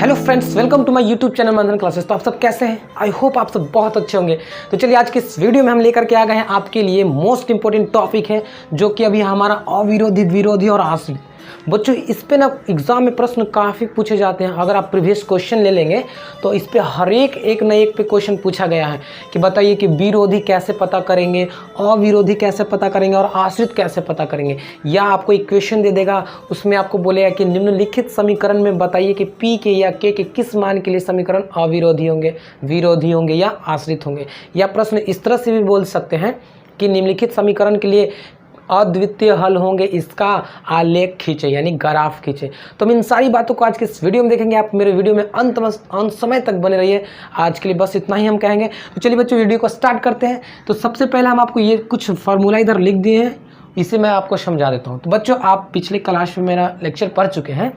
Hello friends, welcome to my YouTube channel Manthan classes. तो आप सब कैसे हैं? आई होप आप सब बहुत अच्छे होंगे। तो चलिए आज के इस वीडियो में हम लेकर के आ गए हैं आपके लिए मोस्ट इंपॉर्टेंट टॉपिक है, जो कि अभी हमारा अविरोधी, विरोधी और आश्रित। बच्चों, इस पे ना एग्जाम में प्रश्न काफ़ी पूछे जाते हैं। अगर आप प्रीवियस क्वेश्चन ले लेंगे तो इस पे हर एक न एक पे क्वेश्चन पूछा गया है कि बताइए कि विरोधी कैसे पता करेंगे, अविरोधी कैसे पता करेंगे और आश्रित कैसे पता करेंगे। या आपको एक क्वेश्चन दे देगा, उसमें आपको बोलेगा कि निम्नलिखित समीकरण में बताइए कि पी के या के किस मान के लिए समीकरण अविरोधी होंगे, विरोधी होंगे या आश्रित होंगे। या प्रश्न इस तरह से भी बोल सकते हैं कि निम्नलिखित समीकरण के लिए अद्वितीय हल होंगे, इसका आलेख खींचे यानी ग्राफ खींचे। तो हम इन सारी बातों को आज के इस वीडियो में देखेंगे। आप मेरे वीडियो में अंत समय तक बने रहिए। आज के लिए बस इतना ही हम कहेंगे। तो चलिए बच्चों, वीडियो को स्टार्ट करते हैं। तो सबसे पहले हम आपको ये कुछ फार्मूला इधर लिख दिए हैं, इसे मैं आपको समझा देता हूँ। तो बच्चों, आप पिछले क्लास में मेरा लेक्चर पढ़ चुके हैं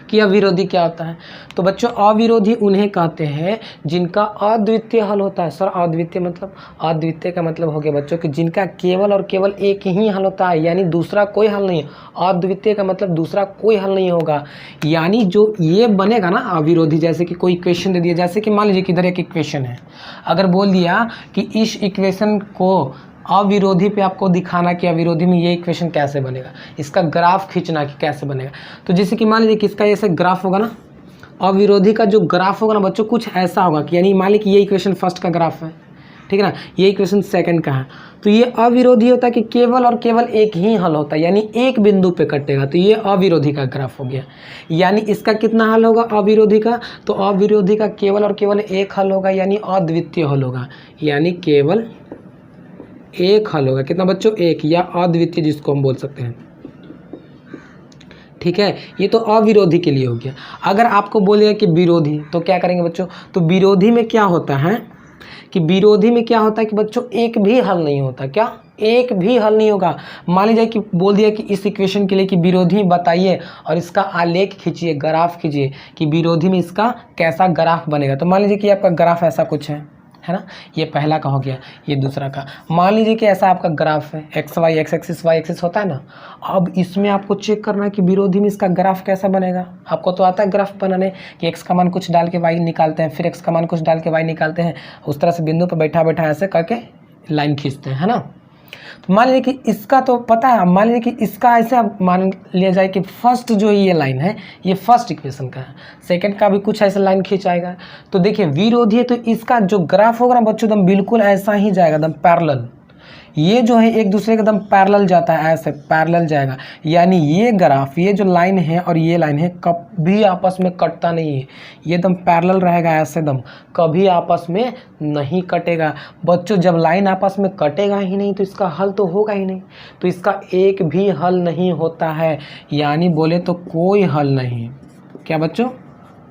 कि अविरोधी क्या होता है। तो बच्चों, अविरोधी उन्हें कहते हैं जिनका अद्वितीय हल होता है। सर, अद्वितीय मतलब? अद्वितीय का मतलब हो गया बच्चों कि जिनका केवल और केवल एक ही हल होता है, यानी दूसरा कोई हल नहीं है। अद्वितीय का मतलब दूसरा कोई हल नहीं होगा। यानी जो ये बनेगा ना अविरोधी, जैसे कि कोई इक्वेशन दे दिया, जैसे कि मान लीजिए कि इधर एक इक्वेशन है, अगर बोल दिया कि इस इक्वेशन को अविरोधी पे आपको दिखाना कि अविरोधी में ये इक्वेशन कैसे बनेगा, इसका ग्राफ खींचना कि कैसे बनेगा। तो जैसे कि मान लीजिए कि इसका ऐसे ग्राफ होगा ना, अविरोधी का जो ग्राफ होगा ना बच्चों, कुछ ऐसा होगा कि यानी मान लीजिए कि ये इक्वेशन फर्स्ट का ग्राफ है, ठीक है ना, ये इक्वेशन सेकंड का है। तो ये अविरोधी होता है कि केवल और केवल एक ही हल होता है, यानी एक बिंदु पे कटेगा। तो ये अविरोधी का ग्राफ हो गया। यानी इसका कितना हल होगा अविरोधी का? तो अविरोधी का केवल और केवल एक हल होगा, यानी अद्वितीय हल होगा, यानी केवल एक हल होगा। कितना बच्चों? एक, या अद्वितीय जिसको हम बोल सकते हैं, ठीक है। ये तो अविरोधी के लिए हो गया। अगर आपको बोलेगा कि विरोधी, तो क्या करेंगे बच्चों? तो विरोधी में क्या होता है कि विरोधी में क्या होता है कि बच्चों एक भी हल नहीं होता। क्या? एक भी हल नहीं होगा। मान लीजिए कि बोल दिया कि इस इक्वेशन के लिए कि विरोधी बताइए और इसका आलेख खींचिए, ग्राफ खींचिए कि विरोधी में इसका कैसा ग्राफ बनेगा। तो मान लीजिए कि आपका ग्राफ ऐसा कुछ है ना, ये पहला का हो गया, ये दूसरा का। मान लीजिए कि ऐसा आपका ग्राफ है, X Y, X axis Y axis होता है ना। अब इसमें आपको चेक करना है कि विरोधी में इसका ग्राफ कैसा बनेगा। आपको तो आता है ग्राफ बनाने कि एक्स का मान कुछ डाल के वाई निकालते हैं, फिर एक्स का मान कुछ डाल के वाई निकालते हैं, उस तरह से बिंदु पर बैठा बैठा ऐसे करके लाइन खींचते हैं, है ना। तो मान लीजिए कि इसका तो पता है, मान लीजिए कि इसका ऐसे मान लिया जाए कि फर्स्ट जो ये लाइन है ये फर्स्ट इक्वेशन का है, सेकंड का भी कुछ ऐसा लाइन खींचाएगा। तो देखिए विरोधी है, तो इसका जो ग्राफ होगा ना बच्चों एकदम बिल्कुल ऐसा ही जाएगा, एकदम पैरेलल। ये जो है एक दूसरे के एकदम पैरेलल जाता है, ऐसे पैरेलल जाएगा। यानी ये ग्राफ, ये जो लाइन है और ये लाइन है, कभी आपस में कटता नहीं है, ये एकदम पैरेलल रहेगा ऐसे, एकदम कभी आपस में नहीं कटेगा। बच्चों, जब लाइन आपस में कटेगा ही नहीं तो इसका हल तो होगा ही नहीं, तो इसका एक भी हल नहीं होता है। यानी बोले तो कोई हल नहीं। क्या बच्चों?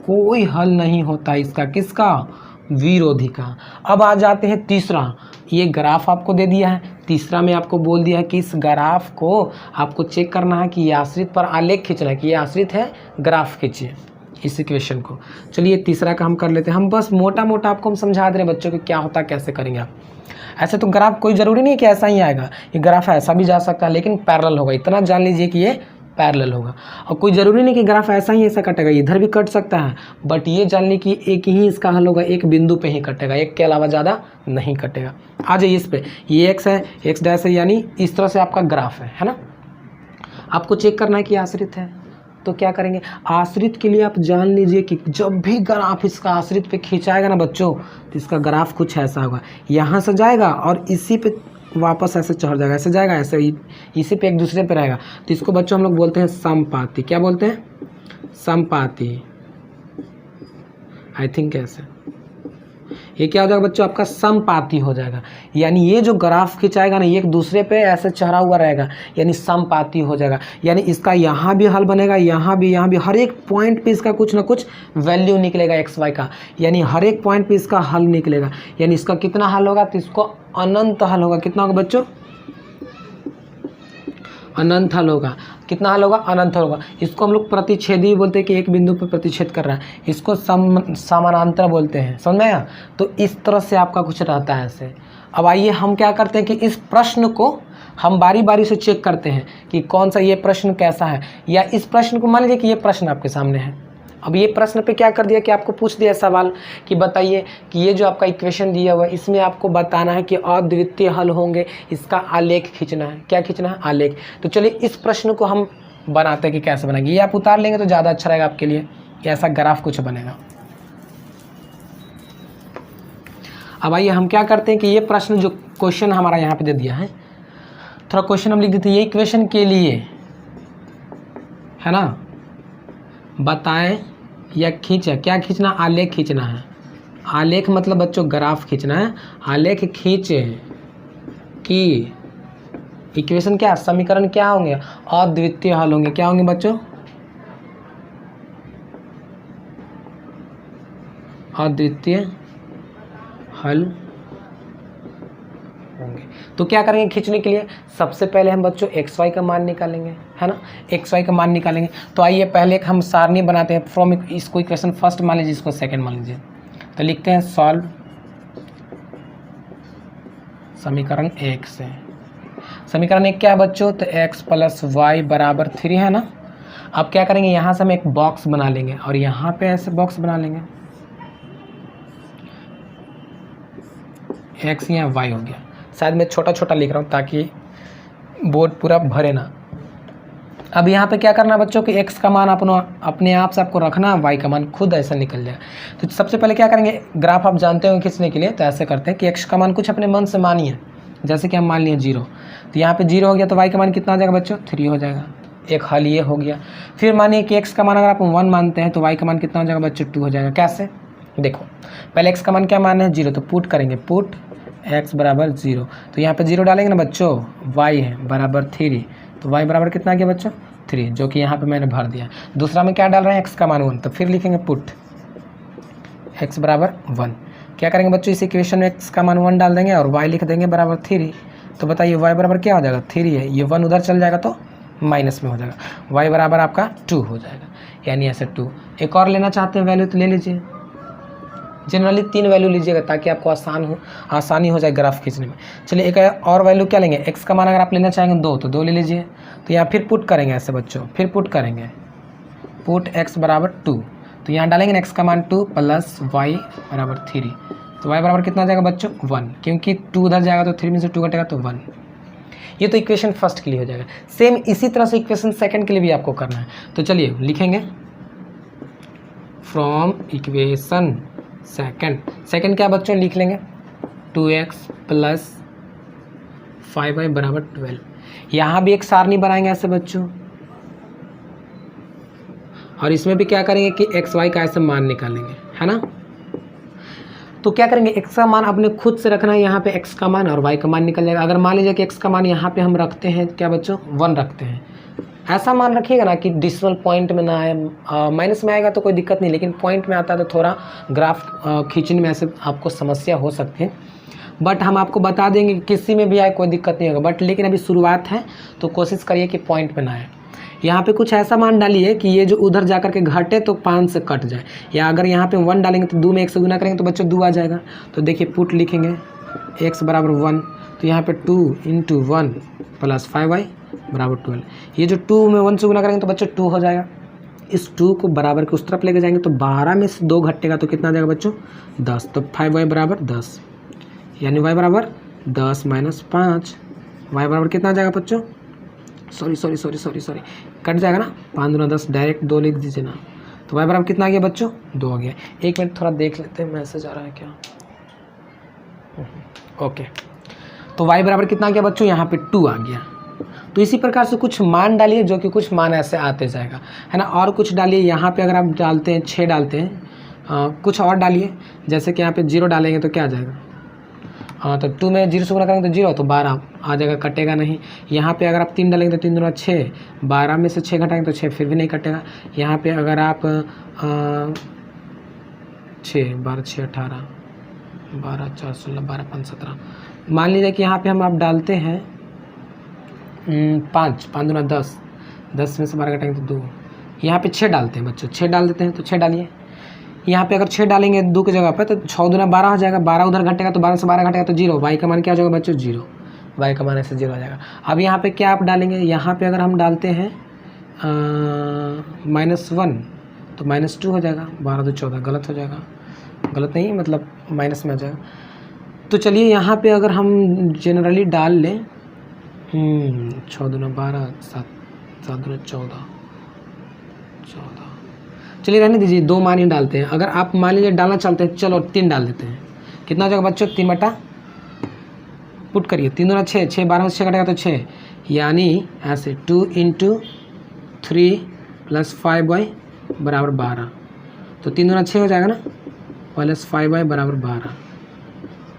कोई हल नहीं होता इसका। किसका? विरोधी का। अब आ जाते हैं तीसरा। ये ग्राफ आपको दे दिया है, तीसरा में आपको बोल दिया है कि इस ग्राफ को आपको चेक करना है कि ये आश्रित पर आलेख खींचना है कि ये आश्रित है, ग्राफ खींचिए इस इक्वेशन को। चलिए तीसरा का हम कर लेते हैं। हम बस मोटा मोटा आपको हम समझा दे रहे हैं बच्चों कि क्या होता है, कैसे करेंगे आप। ऐसे तो ग्राफ कोई ज़रूरी नहीं कि ऐसा ही आएगा, ये ग्राफ ऐसा भी जा सकता है लेकिन पैरेलल होगा। इतना जान लीजिए कि ये पैरेलल होगा। और कोई ज़रूरी नहीं कि ग्राफ ऐसा ही ऐसा कटेगा, इधर भी कट सकता है, बट ये जान ली कि एक ही इसका हल होगा, एक बिंदु पे ही कटेगा, एक के अलावा ज़्यादा नहीं कटेगा। आ जाइए इस पे, ये एक्स है, एक्स डैश है, यानी इस तरह से आपका ग्राफ है ना। आपको चेक करना है कि आश्रित है, तो क्या करेंगे? आश्रित के लिए आप जान लीजिए कि जब भी ग्राफ इसका आश्रित पे खींचाएगा ना बच्चों, तो इसका ग्राफ कुछ ऐसा होगा, यहाँ से जाएगा और इसी पे वापस ऐसे चढ़ जाएगा, ऐसे जाएगा, ऐसे ही इसी पे एक दूसरे पे रहेगा। तो इसको बच्चों हम लोग बोलते हैं समपाती। क्या बोलते हैं? समपाती। आई थिंक ऐसे ये क्या हो जाएगा बच्चों? आपका समपाती हो जाएगा। यानी ये जो ग्राफ खिंचाएगा ना, ये एक दूसरे पे ऐसे चढ़ा हुआ रहेगा, यानी समपाती हो जाएगा। यानी इसका यहाँ भी हल बनेगा, यहाँ भी, हर एक पॉइंट पे इसका कुछ ना कुछ वैल्यू निकलेगा एक्स वाई का, यानी हर एक पॉइंट पे इसका हल निकलेगा। यानी इसका कितना हल होगा? तो इसको अनंत हल होगा। कितना होगा बच्चों? अनंत हल होगा। कितना हल होगा? अनंत हल होगा। इसको हम लोग प्रतिच्छेदी बोलते हैं कि एक बिंदु पर प्रतिच्छेद कर रहा है, इसको समानांतर बोलते हैं। समझ में आया? तो इस तरह से आपका कुछ रहता है ऐसे। अब आइए हम क्या करते हैं कि इस प्रश्न को हम बारी बारी से चेक करते हैं कि कौन सा ये प्रश्न कैसा है। या इस प्रश्न को मान लीजिए कि ये प्रश्न आपके सामने है, अब ये प्रश्न पे क्या कर दिया कि आपको पूछ दिया सवाल कि बताइए कि ये जो आपका इक्वेशन दिया हुआ है इसमें आपको बताना है कि अद्वितीय हल होंगे, इसका आलेख खींचना है। क्या खींचना है? आलेख। तो चलिए इस प्रश्न को हम बनाते हैं कि कैसे बनेंगे। ये आप उतार लेंगे तो ज़्यादा अच्छा रहेगा आपके लिए, कि ऐसा ग्राफ कुछ बनेगा। अब आइए हम क्या करते हैं कि ये प्रश्न जो क्वेश्चन हमारा यहाँ पे दे दिया है, थोड़ा क्वेश्चन हम लिख देते हैं। ये इक्वेशन के लिए है ना, बताएं या खींचे, क्या खींचना? आलेख खींचना है। आलेख मतलब बच्चों ग्राफ खींचना है। आलेख खींचे कि इक्वेशन क्या, समीकरण क्या होंगे? अद्वितीय हल होंगे। क्या होंगे बच्चों? अद्वितीय हल होंगे। तो क्या करेंगे खींचने के लिए? सबसे पहले हम बच्चों एक्स वाई का मान निकालेंगे, है ना, एक्स वाई का मान निकालेंगे। तो आइए पहले एक हम सारणी बनाते हैं फ्रॉम, इसको इक्वेशन फर्स्ट मान लीजिए, इसको सेकंड मान लीजिए। तो लिखते हैं सॉल्व समीकरण एक से। समीकरण एक क्या है बच्चों? तो एक्स प्लस वाई बराबर 3 है ना। अब क्या करेंगे, यहाँ से हम एक बॉक्स बना लेंगे और यहाँ पे ऐसे बॉक्स बना लेंगे। एक्स यहाँ वाई हो गया। शायद मैं छोटा छोटा लिख रहा हूँ ताकि बोर्ड पूरा भरे ना। अब यहाँ पे क्या करना है बच्चों कि x का मान अपने आप से आपको रखना है, y का मान खुद ऐसा निकल जाए। तो सबसे पहले क्या करेंगे, ग्राफ आप जानते हो खींचने के लिए, तो ऐसे करते हैं कि x का मान कुछ अपने मन से मानिए। जैसे कि हम मान लिए 0, तो यहाँ पे 0 हो गया, तो y का मान कितना आ जाएगा बच्चों? 3 हो जाएगा। एक हल ये हो गया। फिर मानिए कि x का मान अगर आप 1 मानते हैं तो y का मान कितना हो जाएगा बच्चों? 2 हो जाएगा। कैसे? देखो पहले x का मान क्या मानना है? 0, तो पुट करेंगे, पुट x बराबर 0। तो यहाँ पे 0 डालेंगे ना बच्चों, y है बराबर 3, तो y बराबर कितना आ गया बच्चों? 3, जो कि यहाँ पे मैंने भर दिया। दूसरा में क्या डाल रहे हैं? x का मान 1, तो फिर लिखेंगे पुट x बराबर 1। क्या करेंगे बच्चों, इस इक्वेशन में x का मान 1 डाल देंगे और y लिख देंगे बराबर 3। तो बताइए y बराबर क्या हो जाएगा? 3 है, ये 1 उधर चल जाएगा तो माइनस में हो जाएगा, y बराबर आपका 2 हो जाएगा, यानी ऐसे 2। एक और लेना चाहते हैं वैल्यू तो ले लीजिए। जनरली 3 वैल्यू लीजिएगा ताकि आपको आसानी हो जाए ग्राफ खींचने में। चलिए एक और वैल्यू क्या लेंगे, x का मान अगर आप लेना चाहेंगे 2 तो 2 ले लीजिए। तो यहाँ फिर पुट करेंगे ऐसे बच्चों, फिर पुट करेंगे, पुट x बराबर 2। तो यहाँ डालेंगे ना x का मान 2 प्लस y बराबर 3। तो y बराबर कितना आ जाएगा बच्चों? 1, क्योंकि 2 उधर जाएगा तो 3 में से 2 घटेगा तो 1। ये तो इक्वेशन फर्स्ट के लिए हो जाएगा। सेम इसी तरह से इक्वेशन सेकंड के लिए भी आपको करना है। तो चलिए लिखेंगे फ्रॉम इक्वेशन सेकंड क्या बच्चों लिख लेंगे? 2x प्लस 5y बराबर 12। यहाँ भी एक सारणी बनाएंगे ऐसे बच्चों, और इसमें भी क्या करेंगे कि x y का ऐसे मान निकालेंगे, है ना। तो क्या करेंगे, x का मान अपने खुद से रखना है, यहाँ पे x का मान और y का मान निकल जाएगा। अगर मान लीजिए कि x का मान यहाँ पे हम रखते हैं क्या बच्चों? 1 रखते हैं। ऐसा मान रखिएगा ना कि डिसिमल पॉइंट में ना आए, माइनस में आएगा तो कोई दिक्कत नहीं, लेकिन पॉइंट में आता है तो थोड़ा ग्राफ खींचने में ऐसे आपको समस्या हो सकती है। बट हम आपको बता देंगे कि किसी में भी आए कोई दिक्कत नहीं होगा, बट लेकिन अभी शुरुआत है तो कोशिश करिए कि पॉइंट में ना आए। यहाँ पे कुछ ऐसा मान डालिए कि ये जो उधर जा कर के घटे तो 5 से कट जाए, या अगर यहाँ पे 1 डालेंगे तो 2 में 1 से गुना करेंगे तो बच्चों 2 आ जाएगा। तो देखिए पुट लिखेंगे x बराबर 1, तो यहाँ पे 2 × 1 प्लस 5y बराबर 12। ये जो 2 में 1 से गुना करेंगे तो बच्चों 2 हो जाएगा। इस 2 को बराबर के उस तरफ लेके जाएंगे तो 12 में से 2 घटेगा तो कितना आ जाएगा बच्चों? 10। तो 5y बराबर 10, यानी y बराबर 10 माइनस 5, y बराबर कितना आ जाएगा बच्चों? सॉरी कट जाएगा ना, 5 दूना 10, डायरेक्ट 2 लिख दीजिए ना। तो y बराबर कितना आ गया बच्चों? 2 आ गया। एक मिनट थोड़ा देख लेते हैं मैसेज आ रहा है क्या। ओके, तो y बराबर कितना आ गया बच्चों? यहाँ पे 2 आ गया। तो इसी प्रकार से कुछ मान डालिए, जो कि कुछ मान ऐसे आते जाएगा, है ना। और कुछ डालिए, यहाँ पे अगर आप डालते हैं 6 डालते हैं, कुछ और डालिए। जैसे कि यहाँ पे 0 डालेंगे तो क्या आ जाएगा? तो 2 में 0 से गुना करेंगे तो 0, तो 12 आ जाएगा, कटेगा नहीं। यहाँ पे अगर आप 3 डालेंगे तो 3 दूना 6, 12 में से 6 घटाएंगे तो 6, फिर भी नहीं कटेगा। यहाँ पे अगर आप 6 12 6 18 12 4 16 12 5 17, मान लीजिए कि यहाँ पे हम आप डालते हैं 5 दूना 10, 10 में से 12 घटाएंगे तो 2। यहाँ पे 6 डालते हैं बच्चों, 6 डाल देते हैं तो 6 डालिए। यहाँ पे अगर 6 डालेंगे 2 की जगह पे तो 6 दूना 12 हो जाएगा, 12 उधर घटेगा तो 12 से 12 घटेगा तो 0। y का मान क्या हो जाएगा बच्चों? 0। y का मान ऐसे 0 आ जाएगा। अब यहाँ पे क्या आप डालेंगे, यहाँ पे अगर हम डालते हैं -1, तो -2 हो जाएगा, 12 2 14 गलत हो जाएगा, गलत नहीं मतलब माइनस में आ जाएगा। तो चलिए यहाँ पे अगर हम जनरली डाल लें 6 दूना 12 7 7 दूना 14, चलिए रहने दीजिए, 2 मान ही डालते हैं। अगर आप मान लीजिए डालना चाहते हैं, चलो 3 डाल देते हैं। कितना हो जाएगा बच्चों? 3 बटा पुट करिए, 3 दूना 6, 6 12 में 6 कटेगा तो 6, यानी ऐसे 2 × 3 + 5y बराबर 12। तो 3 दूना 6 हो जाएगा ना, प्लस 5y बराबर 12।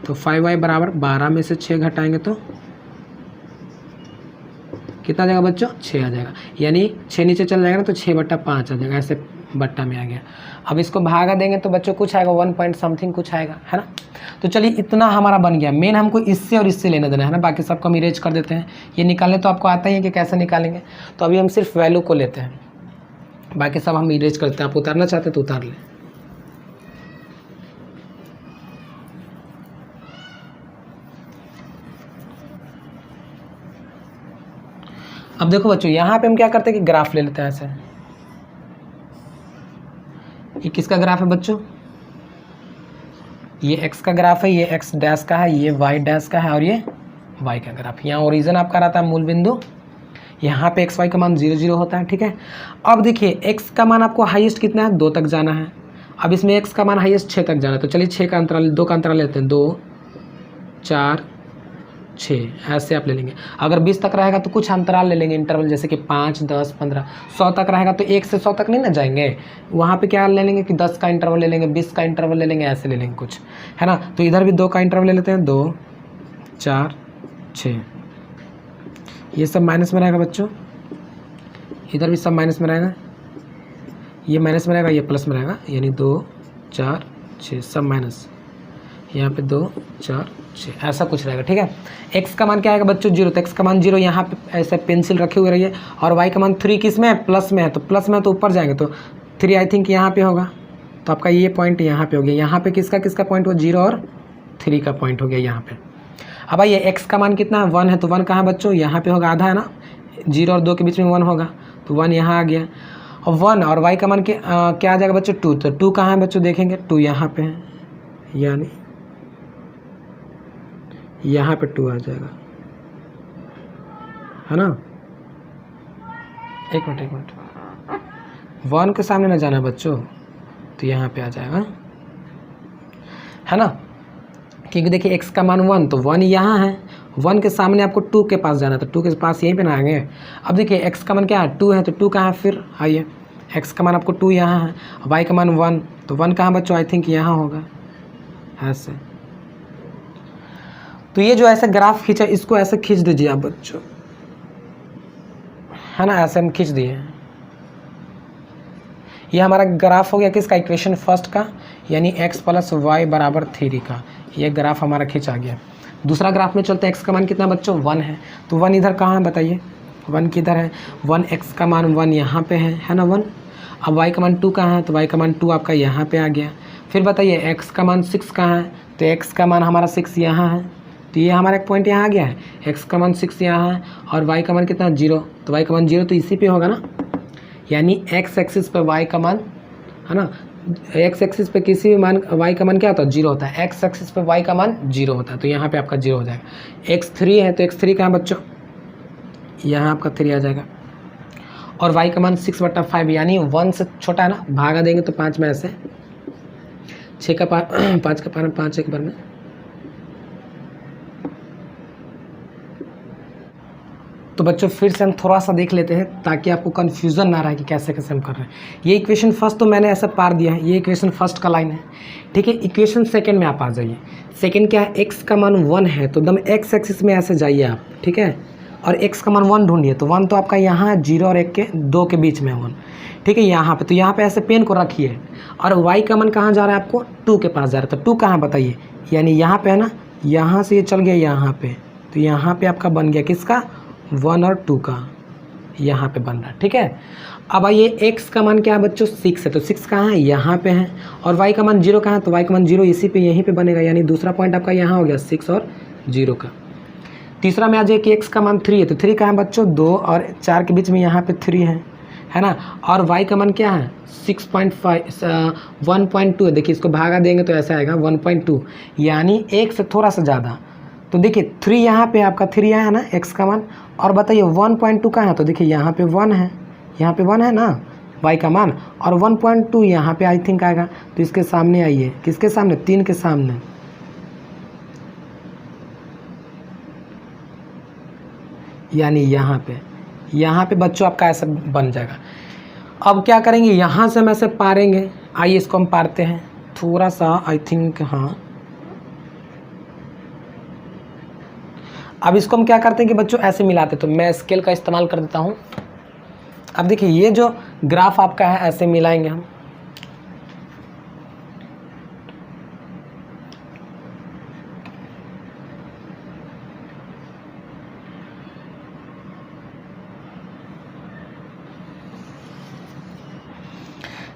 तो 5y बराबर 12 में से 6 घटाएंगे तो कितना आ जाएगा बच्चों? 6 आ जाएगा, यानी 6 नीचे चल जाएगा ना तो 6 बटा 5 आ जाएगा, ऐसे बट्टा में आ गया। अब इसको भागा देंगे तो बच्चों कुछ आएगा 1 पॉइंट समथिंग कुछ आएगा, है ना। तो चलिए इतना हमारा बन गया। मेन हमको इससे और इससे लेना देना है ना, बाकी सबको हम इरेज कर देते हैं। ये निकालने तो आपको आता ही है कि कैसे निकालेंगे, तो अभी हम सिर्फ वैल्यू को लेते हैं, बाकी सब हम इरेज करते हैं। आप उतारना चाहते हैं तो उतार लें। अब देखो बच्चों, यहाँ पे हम क्या करते हैं कि ग्राफ ले लेते हैं ऐसे। ये किसका ग्राफ है बच्चों? ये x का ग्राफ है, ये x डैश का है, ये y डैश का है और ये y का ग्राफ। यहाँ ओरिजिन आपका रहता है मूल बिंदु, यहाँ पे x y का मान 0 0 होता है, ठीक है। अब देखिए x का मान आपको हाईएस्ट कितना है? 2 तक जाना है। अब इसमें x का मान हाईएस्ट 6 तक जाना है, तो चलिए 6 का अंतराल, 2 का अंतराल लेते हैं, 2 4 6 ऐसे आप ले लेंगे। अगर 20 तक रहेगा तो कुछ अंतराल ले लेंगे, इंटरवल, जैसे कि 5 10 15। 100 तक रहेगा तो 1 से 100 तक नहीं ना जाएंगे, वहाँ पे क्या ले लेंगे कि 10 का इंटरवल ले लेंगे, 20 का इंटरवल ले लेंगे, ऐसे ले लेंगे कुछ, है ना। तो इधर भी 2 का इंटरवल ले लेते हैं, 2 4 6। ये सब माइनस में रहेगा बच्चों, इधर भी सब माइनस में रहेगा, ये माइनस में रहेगा, ये प्लस में रहेगा, यानी 2 4 6 सब माइनस, यहाँ पे 2 4 6 ऐसा कुछ रहेगा, ठीक है। x का मान क्या आएगा बच्चों? 0। तो x का मान 0 यहाँ पे ऐसे पेंसिल रखे हुए रहिए, और y का मान 3 किस में है? प्लस में है। तो प्लस में तो ऊपर जाएंगे तो 3 आई थिंक यहाँ पे होगा, तो आपका ये पॉइंट यहाँ पे हो गया। यहाँ पे किसका पॉइंट हो? 0 और 3 का पॉइंट हो गया यहाँ पे। अब आइए x का मान कितना है? 1 है, तो 1 कहाँ है बच्चों? यहाँ पे होगा, आधा है ना, 0 और 2 के बीच में 1 होगा, तो 1 यहाँ आ गया। और 1 और y का मान क्या आ जाएगा बच्चों? 2। तो 2 कहाँ है बच्चों? देखेंगे 2 यहाँ पे है, यानी यहाँ पे 2 आ जाएगा, है ना। एक मिनट 1 के सामने ना जाना बच्चों, तो यहाँ पे आ जाएगा, है ना। क्योंकि देखिए x का मान 1, तो 1 यहाँ है, 1 के सामने आपको 2 के पास जाना, तो 2 के पास यहीं पे ना आएंगे। अब देखिए x का मान क्या है? 2 है, तो 2 कहाँ है फिर? आइए, x का मान आपको 2 यहाँ है, y का मान 1, तो 1 कहाँ बच्चों? आई थिंक यहाँ होगा, ऐसे। तो ये जो ऐसे ग्राफ खींचा, इसको ऐसे खींच दीजिए आप बच्चों, है ना, ऐसे हम खींच दिए। ये हमारा ग्राफ हो गया किसका? इक्वेशन फर्स्ट का, यानी x + y बराबर 3 का। ये ग्राफ हमारा खींचा गया। दूसरा ग्राफ में चलते हैं। x का मान कितना बच्चों? 1 है, तो 1 इधर कहाँ है बताइए? 1 किधर है? 1 x का मान 1 यहाँ पे है ना 1। अब y का मान 2 कहाँ है? तो y का मान 2 आपका यहाँ पे आ गया। फिर बताइए x का मान 6 कहाँ है? तो x का मान हमारा 6 यहाँ है, तो ये हमारा एक पॉइंट यहाँ आ गया है। x का मान 6 यहाँ है, और y का मान कितना? 0। तो y का मान 0 तो इसी पे होगा ना, यानी x एक्सिस पे y का मान, है ना, x एक्सिस पे किसी भी मान y का मान क्या होता है? 0 होता है। x एक्सिस पे y का मान 0 होता है, तो यहाँ पे आपका 0 हो जाएगा। x 3 है, तो x 3 कहाँ बच्चों? यहाँ आपका 3 आ जाएगा। और y का मान 6/5, यानी 1 से छोटा है ना, भागा देंगे तो 5 में ऐसे, 6 का 5 का 5 एक बार में। तो बच्चों फिर से हम थोड़ा सा देख लेते हैं, ताकि आपको कन्फ्यूज़न ना रहे कि कैसे कैसे हम कर रहे हैं। ये इक्वेशन फर्स्ट तो मैंने ऐसा पार दिया है, ये इक्वेशन फर्स्ट का लाइन है, ठीक है। इक्वेशन सेकंड में आप आ जाइए। सेकंड क्या है? x का मान 1 है, तो एकदम x एक्सिस में ऐसे जाइए आप, ठीक है। और x का मान 1 ढूंढिए, तो 1 तो आपका यहाँ है, 0 और 1 के 2 के बीच में 1, ठीक है, यहाँ पे। तो यहाँ पे ऐसे पेन को रखिए, और y का मान कहाँ जा रहा है आपको? 2 के पास जा रहा है। तो 2 कहाँ बताइए? यानी यहाँ पे है ना, यहाँ से ये चल गया यहाँ पे, तो यहाँ पे आपका बन गया किसका? 1 और 2 का, यहाँ पे बन रहा है, ठीक है। अब आइए x का मान क्या है बच्चों? 6 है, तो 6 कहाँ है? यहाँ पे है। और y का मान 0 कहाँ है? तो y का मान 0 इसी पे, यहीं पे बनेगा, यानी दूसरा पॉइंट आपका यहाँ हो गया 6 और 0 का। तीसरा में आ जाए कि x का मान 3 है, तो 3 कहाँ है बच्चों? 2 और 4 के बीच में यहाँ पे 3 है, है ना, और y का मान क्या है 6.5 1.2 है। देखिए इसको भागा देंगे तो ऐसा आएगा 1.2, यानी 1 से थोड़ा सा ज़्यादा। तो देखिए 3 यहाँ पे आपका 3 यहाँ है ना x का मान, और बताइए 1.2 कहाँ है, तो देखिए यहाँ पे 1 है, यहाँ पे 1 है ना y का मान, और 1.2 यहाँ पे आई थिंक आएगा। तो इसके सामने आइए, किसके सामने, 3 के सामने, यानी यहाँ पे बच्चों आपका ऐसा बन जाएगा। अब क्या करेंगे, यहाँ से हम ऐसे पारेंगे, आइए इसको हम पारते हैं थोड़ा सा, आई थिंक हाँ। अब इसको हम क्या करते हैं कि बच्चों ऐसे मिलाते, तो मैं स्केल का इस्तेमाल कर देता हूँ। अब देखिए ये जो ग्राफ आपका है ऐसे मिलाएंगे हम,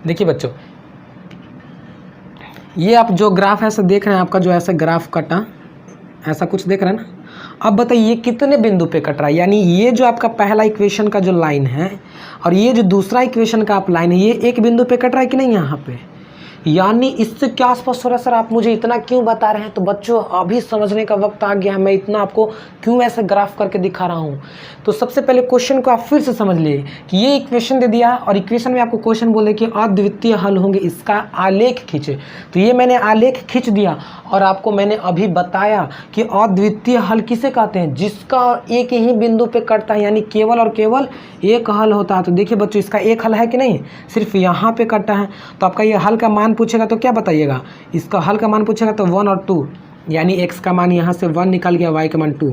देखिए बच्चों ये आप जो ग्राफ ऐसा देख रहे हैं, आपका जो ऐसा ग्राफ कटा ऐसा कुछ देख रहे हैं ना। अब बताइए ये कितने बिंदु पे कट रहा है, यानी ये जो आपका पहला इक्वेशन का जो लाइन है और ये जो दूसरा इक्वेशन का आप लाइन है, ये एक बिंदु पे कट रहा है कि नहीं यहाँ पे, यानी इससे क्या स्पष्ट हो रहा है सर आप मुझे इतना क्यों बता रहे हैं। तो बच्चों अभी समझने का वक्त आ गया है, मैं इतना आपको क्यों ऐसे ग्राफ करके दिखा रहा हूँ। तो सबसे पहले क्वेश्चन को आप फिर से समझ लिए कि ये इक्वेशन दे दिया और इक्वेशन में आपको क्वेश्चन बोले कि अद्वितीय हल होंगे, इसका आलेख खींचे। तो ये मैंने आलेख खींच दिया और आपको मैंने अभी बताया कि अद्वितीय हल किसे कहते हैं, जिसका एक ही बिंदु पे कटता है, यानी केवल और केवल एक हल होता है। तो देखिए बच्चों इसका एक हल है कि नहीं, सिर्फ यहाँ पे कटता है। तो आपका ये हल का मान पूछेगा तो क्या बताइएगा, इसका हल का मान पूछेगा तो 1 और 2, यानी x का मान यहाँ से 1 निकल गया, y का मान 2।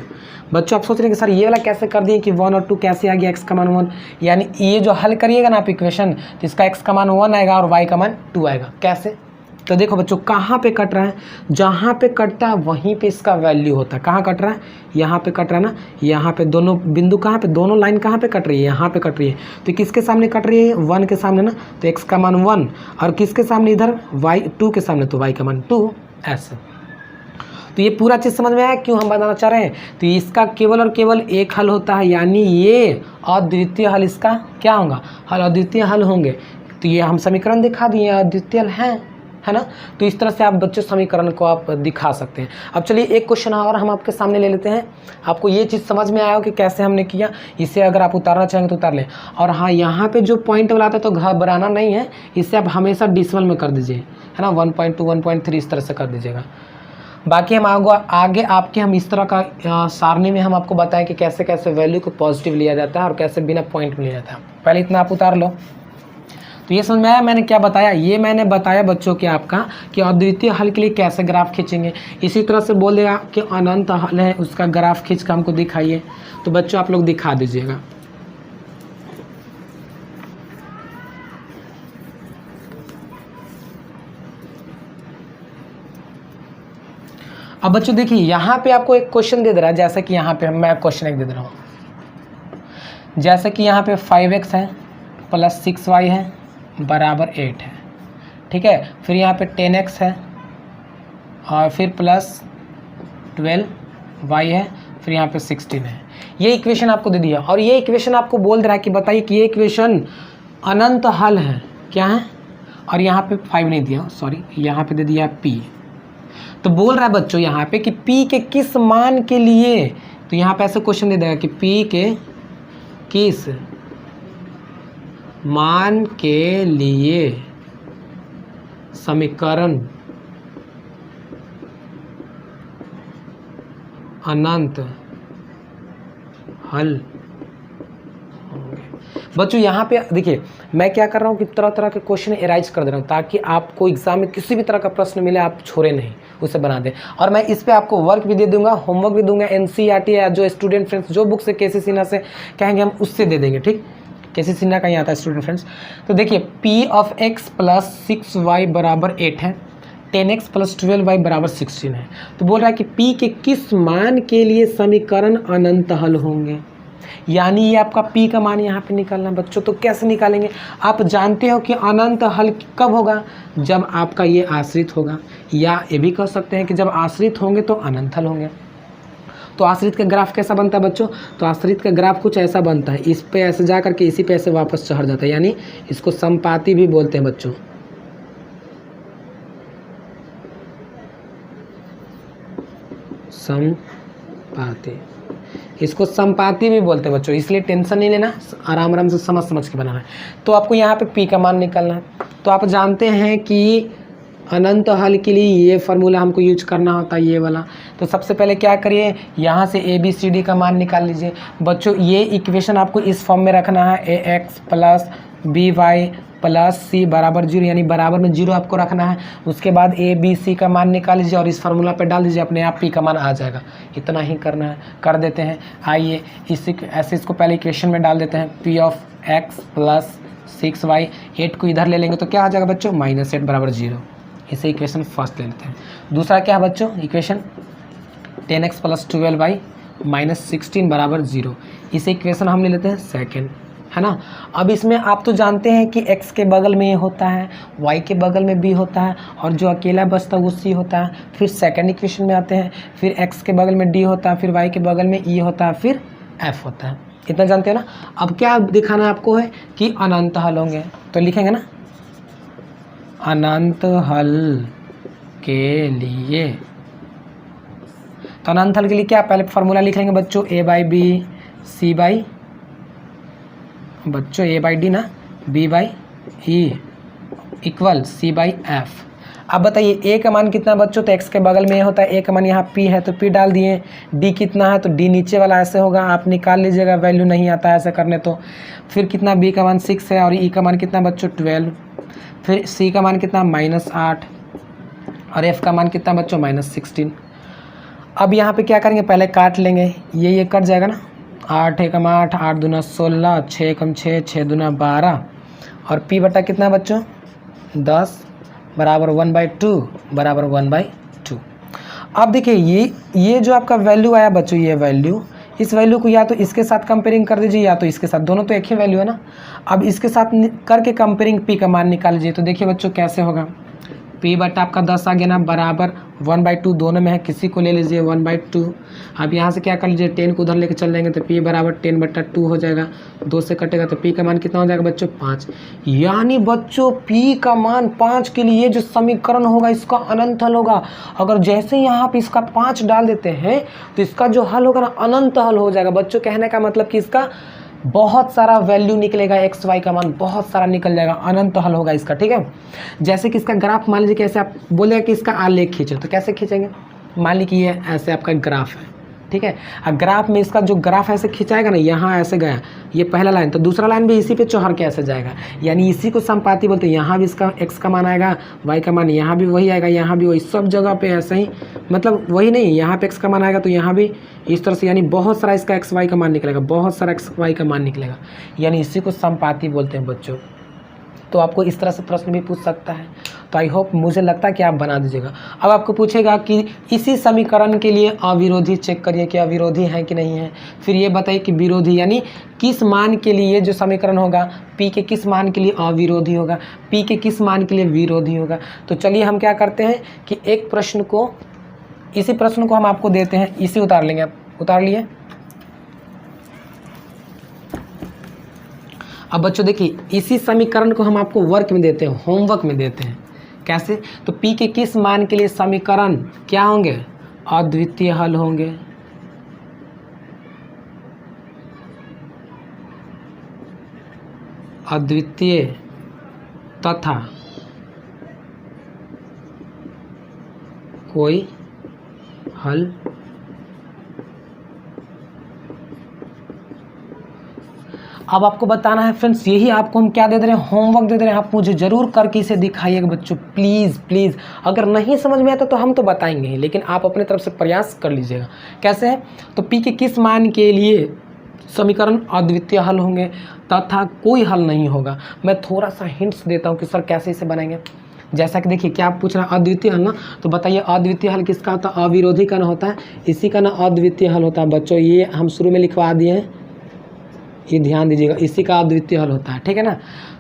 बच्चों आप सोच रहे हैं कि सर ये वाला कैसे कर दिए कि 1 और 2 कैसे आ गया, x का मान 1, यानी ये जो हल करिएगा ना आप इक्वेशन, तो इसका x का मान 1 आएगा और y का मान 2 आएगा। कैसे, तो देखो बच्चों कहाँ पे कट रहा है, जहाँ पे कटता है वहीं पे इसका वैल्यू होता है। कहाँ कट रहा है, यहाँ पे कट रहा है ना, यहाँ पे दोनों बिंदु कहाँ पे, दोनों लाइन कहाँ पे कट रही है, यहाँ पे कट रही है। तो किसके सामने कट रही है, 1 के सामने ना, तो x का मान 1, और किसके सामने इधर y 2 के सामने, तो y का मान 2, ऐसे। तो ये पूरा चीज़ समझ में आया क्यों हम बताना चाह रहे हैं। तो इसका केवल और केवल एक हल होता है, यानी ये अद्वितीय हल इसका क्या होगा, हल अद्वितीय हल होंगे। तो ये हम समीकरण दिखा दिए अद्वितीय हल हैं, है ना। तो इस तरह से आप बच्चों समीकरण को आप दिखा सकते हैं। अब चलिए एक क्वेश्चन और हम आपके सामने ले लेते हैं। आपको ये चीज़ समझ में आया हो कि कैसे हमने किया, इसे अगर आप उतारना चाहेंगे तो उतार लें। और हाँ यहाँ पे जो पॉइंट वाला आता है तो घबराना नहीं है, इसे आप हमेशा डिसिमल में कर दीजिए, है ना, 1.2 1.3 इस तरह से कर दीजिएगा। बाकी हम आगे आपके हम इस तरह का सारणी में हम आपको बताएं कि कैसे कैसे वैल्यू को पॉजिटिव लिया जाता है और कैसे बिना पॉइंट में लिया जाता है। पहले इतना आप उतार लो। तो ये समझ में आया मैंने क्या बताया, ये मैंने बताया बच्चों के आपका कि अद्वितीय हल के लिए कैसे ग्राफ खींचेंगे। इसी तरह से बोलेगा कि अनंत हल है, उसका ग्राफ खींच कर हमको दिखाइए। तो बच्चों आप लोग दिखा दीजिएगा। अब बच्चों देखिए यहाँ पे आपको एक क्वेश्चन दे दे रहा है, जैसे कि यहाँ पे मैं क्वेश्चन एक दे दे रहा हूँ, जैसे कि यहाँ पे 5x है प्लस 6y है बराबर 8 है, ठीक है। फिर यहाँ पे 10x है और फिर प्लस 12y है, फिर यहाँ पे 16 है। ये इक्वेशन आपको दे दिया और ये इक्वेशन आपको बोल दे रहा है कि बताइए कि ये इक्वेशन अनंत हल है, क्या है। और यहाँ पे 5 नहीं दिया, सॉरी, यहाँ पे दे दिया p। तो बोल रहा है बच्चों यहाँ पे कि p के किस मान के लिए, तो यहाँ पे ऐसे क्वेश्चन दे देगा कि p के किस मान के लिए समीकरण अनंत हल होंगे। बच्चों यहाँ पे देखिए मैं क्या कर रहा हूँ कि तरह तरह के क्वेश्चन एराइज कर दे रहा हूँ ताकि आपको एग्जाम में किसी भी तरह का प्रश्न मिले आप छोड़े नहीं, उसे बना दें। और मैं इस पे आपको वर्क भी दे दूंगा, होमवर्क भी दूंगा, NCERT या जो स्टूडेंट फ्रेंड्स जो बुक से केसी सिन्हा से कहेंगे हम उससे दे देंगे, ठीक। केसी सिन्हा का ही आता है स्टूडेंट फ्रेंड्स। तो देखिए p of x plus 6y बराबर 8 है, 10x प्लस 12y बराबर 16 है। तो बोल रहा है कि p के किस मान के लिए समीकरण अनंत हल होंगे, यानी ये आपका p का मान यहाँ पे निकालना है बच्चों। तो कैसे निकालेंगे, आप जानते हो कि अनंत हल कब होगा, जब आपका ये आश्रित होगा, या ये भी कह सकते हैं कि जब आश्रित होंगे तो अनंत हल होंगे। तो आश्रित का ग्राफ कैसा बनता है बच्चों? तो आश्रित का ग्राफ कुछ ऐसा बनता है, इस पे ऐसे जा करके इसी पे ऐसे वापस चढ़ जाता है, यानी इसको समपाती भी बोलते हैं बच्चों। समपाती, इसको समपाती भी बोलते हैं बच्चों, इसलिए टेंशन नहीं लेना, आराम आराम से समझ समझ के बनाना है। तो आपको यहाँ पे पी का मान निकालना है। तो आप जानते हैं कि अनंत हल के लिए ये फार्मूला हमको यूज करना होता है, ये वाला। तो सबसे पहले क्या करिए, यहाँ से ए बी सी डी का मान निकाल लीजिए बच्चों। ये इक्वेशन आपको इस फॉर्म में रखना है, A X plus B Y plus C बराबर 0, यानी बराबर में 0 आपको रखना है। उसके बाद ए बी सी का मान निकाल लीजिए और इस फार्मूला पे डाल दीजिए, अपने आप पी का मान आ जाएगा। इतना ही करना है, कर देते हैं। आइए इसी ऐसे इसको पहले इक्वेशन में डाल देते हैं, P of x plus 6y, 8 को इधर ले लेंगे तो क्या आ जाएगा बच्चों, -8 बराबर 0। इसे इक्वेशन फर्स्ट ले लेते हैं। दूसरा क्या है बच्चों, इक्वेशन 10x प्लस 12y -16 बराबर 0। इसे इक्वेशन हम ले लेते हैं सेकेंड, है ना। अब इसमें आप तो जानते हैं कि x के बगल में ये होता है, y के बगल में b होता है, और जो अकेला बचता है वो c होता है। फिर सेकेंड इक्वेशन में आते हैं, फिर x के बगल में d होता है, फिर y के बगल में e होता है, फिर f होता है। इतना जानते हैं ना। अब क्या दिखाना है आपको है कि अनंत हल होंगे, तो लिखेंगे ना अनंत हल के लिए। तो अनंत हल के लिए क्या, पहले फार्मूला लिख लेंगे बच्चों, a by B C by बच्चों a बाई डी ना, b by E equal c by F. अब बताइए a का मान कितना बच्चों, तो x के बगल में होता है, a का मान यहाँ p है तो p डाल दिए। d कितना है तो d नीचे वाला ऐसे होगा, आप निकाल लीजिएगा, वैल्यू नहीं आता है ऐसे करने तो। फिर कितना, b का मान 6 है और e का मान कितना बच्चों 12। फिर c का मान कितना -8 और f का मान कितना बच्चों -16। अब यहाँ पे क्या करेंगे, पहले काट लेंगे, ये कट जाएगा ना, 8 एकम 8, 8 दूना 16, 6 एकम 6, 6 दूना 12 और p बटा कितना बच्चों 10 बराबर 1/2 बराबर 1/2। अब देखिए ये जो आपका वैल्यू आया बच्चों, ये वैल्यू, इस वैल्यू को या तो इसके साथ कंपेयरिंग कर दीजिए या तो इसके साथ, दोनों तो एक ही वैल्यू है ना। अब इसके साथ करके कंपेयरिंग p का मान निकाल लीजिए। तो देखिए बच्चों कैसे होगा, p बटा आपका 10 आ गया ना, बराबर 1/2, दोनों में है, किसी को ले लीजिए 1/2। अब यहाँ से क्या कर लीजिए, 10 को उधर लेके चल जाएंगे तो p बराबर 10/2 हो जाएगा, 2 से कटेगा तो p का मान कितना हो जाएगा बच्चों 5। यानी बच्चों p का मान 5 के लिए जो समीकरण होगा इसका अनंत हल होगा। अगर जैसे ही यहाँ पे इसका 5 डाल देते हैं तो इसका जो हल होगा ना अनंत हल हो जाएगा बच्चों। कहने का मतलब कि इसका बहुत सारा वैल्यू निकलेगा, एक्स वाई का मान बहुत सारा निकल जाएगा, अनंत हल होगा इसका, ठीक है। जैसे कि इसका ग्राफ मान लीजिए, कैसे आप बोले कि इसका आलेख खींचो, तो कैसे खींचेंगे, मान लीजिए ये ऐसे आपका ग्राफ है, ठीक है। अब ग्राफ में इसका जो ग्राफ ऐसे खिंचाएगा ना, यहाँ ऐसे गया, ये पहला लाइन, तो दूसरा लाइन भी इसी पे चौहर के ऐसे जाएगा, यानी इसी को समपाती बोलते हैं। यहाँ भी इसका एक्स का मान आएगा, वाई का मान यहाँ भी वही आएगा, यहाँ भी वही, सब जगह पे ऐसे ही, मतलब वही नहीं, यहाँ पे एक्स का मान आएगा तो यहाँ भी इस तरह से, यानी बहुत सारा इसका एक्स वाई का मान निकलेगा, बहुत सारा एक्स वाई का मान निकलेगा, यानी इसी को समपाती बोलते हैं बच्चों। तो आपको इस तरह से प्रश्न भी पूछ सकता है। तो आई होप, मुझे लगता है कि आप बना दीजिएगा। अब आपको पूछेगा कि इसी समीकरण के लिए अविरोधी चेक करिए कि अविरोधी है कि नहीं है। फिर ये बताइए कि विरोधी, यानी किस मान के लिए जो समीकरण होगा p के किस मान के लिए अविरोधी होगा, p के किस मान के लिए विरोधी होगा। तो चलिए हम क्या करते हैं कि एक प्रश्न को, इसी प्रश्न को हम आपको देते हैं, इसी उतार लेंगे, आप उतार लिए। अब बच्चों देखिए, इसी समीकरण को हम आपको वर्क में देते हैं, होमवर्क में देते हैं। कैसे, तो p के किस मान के लिए समीकरण क्या होंगे, अद्वितीय हल होंगे। अद्वितीय तथा कोई हल अब आपको बताना है फ्रेंड्स, यही आपको हम क्या दे दे रहे हैं, होमवर्क दे दे रहे हैं। आप मुझे ज़रूर करके इसे दिखाइएगा बच्चों, प्लीज़ प्लीज़। अगर नहीं समझ में आता तो हम तो बताएंगे ही, लेकिन आप अपने तरफ से प्रयास कर लीजिएगा। कैसे है, तो p के किस मान के लिए समीकरण अद्वितीय हल होंगे तथा कोई हल नहीं होगा। मैं थोड़ा सा हिंट्स देता हूँ कि सर कैसे इसे बनाएंगे। जैसा कि देखिए, क्या आप पूछ रहे हैं अद्वितीय हल ना, तो बताइए अद्वितीय हल किसका होता है, अविरोधी का ना होता है, इसी का ना अद्वितीय हल होता है बच्चों। ये हम शुरू में लिखवा दिए हैं, ये ध्यान दीजिएगा, इसी का अद्वितीय हल होता है, ठीक है ना।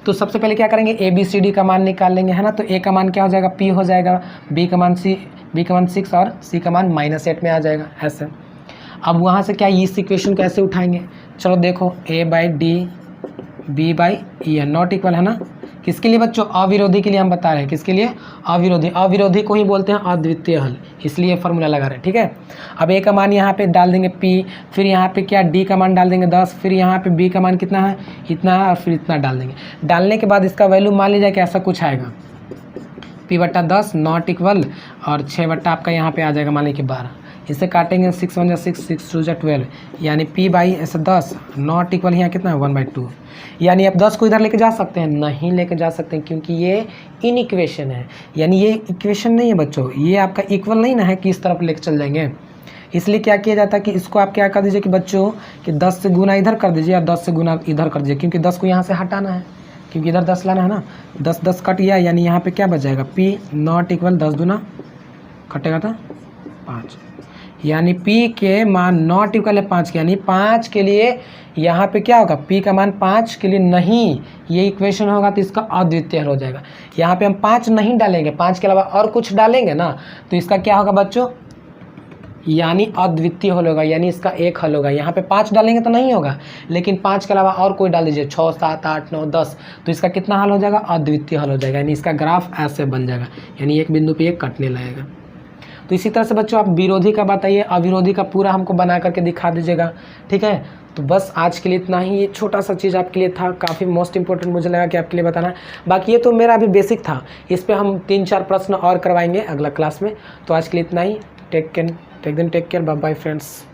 तो सबसे पहले क्या करेंगे, ए बी सी डी का मान निकाल लेंगे, है ना। तो ए का मान क्या हो जाएगा, p हो जाएगा, बी का मान 6 और सी का मान -8 में आ जाएगा, ऐसे। अब वहाँ से क्या इस इक्वेशन को ऐसे उठाएंगे, चलो देखो a/d b/e नॉट इक्वल है ना, किसके लिए बच्चों, अविरोधी के लिए हम बता रहे हैं, किसके लिए, अविरोधी, अविरोधी को ही बोलते हैं अद्वितीय हल, इसलिए फॉर्मूला लगा रहे हैं, ठीक है। अब a का मान यहाँ पे डाल देंगे p, फिर यहाँ पे क्या d का मान डाल देंगे 10, फिर यहाँ पे b का मान कितना है, इतना है, और फिर इतना डाल देंगे। डालने के बाद इसका वैल्यू मान लीजिए कि ऐसा कुछ आएगा, p/10 नॉट इक्वल, और 6 आपका यहाँ पे आ जाएगा मान लीजिए 12, इसे काटेंगे 6 1 6 6 2 12, यानी p/10 नॉट इक्वल यहाँ कितना है 1/2। यानी आप 10 को इधर लेके जा सकते हैं, नहीं लेके जा सकते हैं, क्योंकि ये इन इक्वेशन है, यानी ये इक्वेशन नहीं है बच्चों, ये आपका इक्वल नहीं ना है कि इस तरफ लेके चल जाएंगे। इसलिए क्या किया जाता है कि इसको आप क्या कर दीजिए कि बच्चों कि 10 से गुना इधर कर दीजिए और 10 से गुना इधर कर दीजिए, क्योंकि 10 को यहाँ से हटाना है, क्योंकि इधर 10 लाना है ना, 10 10 कट गया, यानी यहाँ पे क्या बच जाएगा, p नॉट इक्वल 10 दूना कटेगा था 5, यानी p के मान नॉट इक्वल है 5 के, यानी 5 के लिए यहाँ पे क्या होगा, p का मान 5 के लिए नहीं, ये इक्वेशन होगा तो इसका अद्वितीय हल हो जाएगा। यहाँ पे हम 5 नहीं डालेंगे, 5 के अलावा और कुछ डालेंगे ना, तो इसका क्या होगा बच्चों, यानी अद्वितीय हल होगा, यानी इसका एक हल होगा। यहाँ पे 5 डालेंगे तो नहीं होगा, लेकिन 5 के अलावा और कोई डाल दीजिए, 6 7 8 9 10, तो इसका कितना हल हो जाएगा, अद्वितीय हल हो जाएगा, यानी इसका ग्राफ ऐसे बन जाएगा, यानी एक बिंदु पे एक कटने लगेगा। तो इसी तरह से बच्चों आप विरोधी का बताइए, अविरोधी का पूरा हमको बना करके दिखा दीजिएगा, ठीक है। तो बस आज के लिए इतना ही, ये छोटा सा चीज़ आपके लिए था, काफ़ी मोस्ट इंपॉर्टेंट मुझे लगा कि आपके लिए बताना। बाकी ये तो मेरा अभी बेसिक था, इस पर हम 3-4 प्रश्न और करवाएंगे अगला क्लास में। तो आज के लिए इतना ही, take care, bye bye friends.